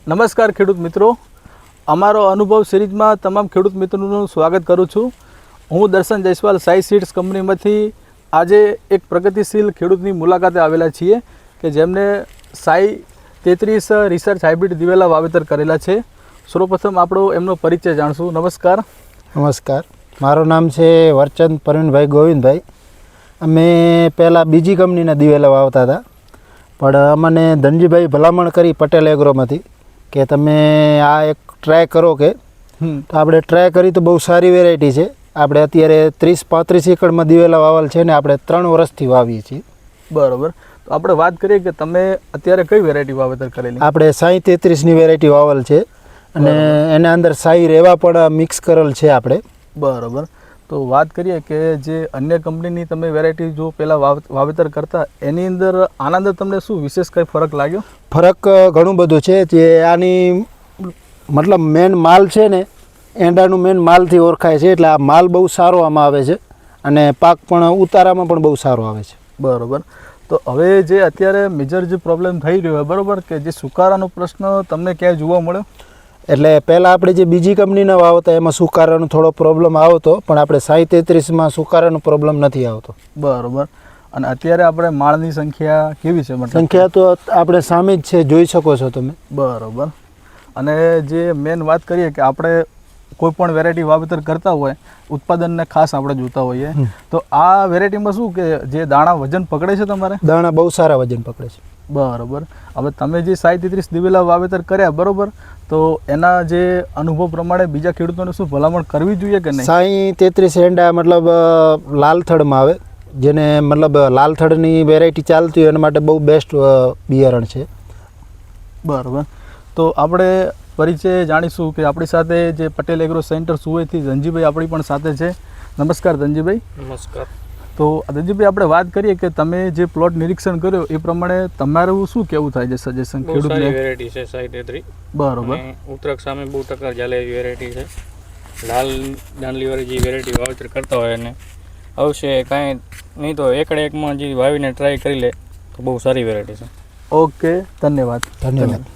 નમસ્કાર ખેડૂત મિત્રો, અમારો અનુભવ સિરીઝમાં તમામ ખેડૂત મિત્રોનું સ્વાગત કરું છું. હું દર્શન જયસ્વાલ સાઈ સીડ્સ કંપનીમાંથી આજે એક પ્રગતિશીલ ખેડૂતની મુલાકાતે આવેલા છીએ કે જેમને સાઈ 33 રિસર્ચ હાઇબ્રિડ દિવેલા વાવેતર કરેલા છે. સૌપ્રથમ આપણો એમનો પરિચય જાણશું. નમસ્કાર. નમસ્કાર, મારું નામ છે વરચંદ પરવીનભાઈ ગોવિંદભાઈ. અમે પહેલાં બીજી કંપનીના દિવેલા વાવતા હતા, પણ અમને ધનજીભાઈ ભલામણ કરી પટેલ એગ્રોમાંથી કે તમે આ એક ટ્રાય કરો કે તો આપણે ટ્રાય કરી તો બહુ સારી વેરાયટી છે. આપણે અત્યારે 30-35 એકડમાં દિવેલા વાવેલ છે ને આપણે 3 વર્ષથી વાવીએ છીએ. બરાબર. તો આપણે વાત કરીએ કે તમે અત્યારે કઈ વેરાયટી વાવેતર કરેલી? આપણે સાઈ 33ની વેરાયટી વાવેલ છે અને એના અંદર સાઈ રેવા પણ મિક્સ કરેલ છે આપણે. બરાબર. તો વાત કરીએ કે જે અન્ય કંપનીની તમે વેરાયટી જો પહેલાં વાવેતર કરતા એની અંદર આના અંદર તમને શું વિશેષ કંઈ ફરક લાગ્યો? ફરક ઘણું બધું છે. જે આની મતલબ મેન માલ છે ને એંડાનું મેન માલથી ઓળખાય છે, એટલે આ માલ બહુ સારો આમાં આવે છે અને પાક પણ ઉતારામાં પણ બહુ સારો આવે છે. બરાબર. તો હવે જે અત્યારે મેજર જે પ્રોબ્લેમ થઈ રહ્યો હોય બરાબર કે જે સુકારાનો પ્રશ્ન તમને ક્યાંય જોવા મળ્યો? એટલે પહેલાં આપણે જે બીજી કંપનીના વાવતા એમાં સુકારાનો થોડો પ્રોબ્લેમ આવતો, પણ આપણે સાઈ 33માં સુકારાનો પ્રોબ્લેમ નથી આવતો. બરાબર. અને અત્યારે આપણે માળની સંખ્યા કેવી છે? સંખ્યા તો આપણે સામે જ છે, જોઈ શકો છો તમે. બરાબર. અને જે મેન વાત કરીએ કે આપણે કોઈ પણ વેરાયટી વાવેતર કરતા હોય ઉત્પાદનને ખાસ આપણે જોતા હોઈએ, તો આ વેરાયટીમાં શું કે જે દાણા વજન પકડે છે તમારે? દાણા બહુ સારા વજન પકડે છે. બરાબર. હવે તમે જે સાઈ 33 દિવેલા વાવેતર કર્યા બરાબર, તો એના જે અનુભવ પ્રમાણે બીજા ખેડૂતોને શું ભલામણ કરવી જોઈએ કે નહીં? સાઈ 33 એંડા મતલબ લાલથડમાં આવે, જેને મતલબ લાલથડની વેરાયટી ચાલતી હોય એના માટે બહુ બેસ્ટ બિયારણ છે. બરાબર. તો આપણે પરિચય જાણીશું કે આપણી સાથે જે પટેલ એગ્રો સેન્ટર સુવેથી ધનજીભાઈ આપણી પણ સાથે છે. નમસ્કાર ધનજીભાઈ. નમસ્કાર. તો ધનજીભાઈ આપણે વાત કરીએ કે તમે જે પ્લોટ નિરીક્ષણ કર્યો એ પ્રમાણે તમારું શું કેવું થાય છે સજેશન ખેડૂતને? વેરાયટી છે સાઈ 33. બરાબર. ઉત્તરાખ સામે બહુ ટક્કર ચાલે એવી વેરાયટી છે. લાલ દાંડલી વાળી જે વેરાયટી વાવેતર કરતા હોય એને અવશ્ય કાંઈ નહીં તો એકડે એકમાં જે વાવીને ટ્રાય કરી લે તો બહુ સારી વેરાયટી છે. ઓકે, ધન્યવાદ. ધન્યવાદ.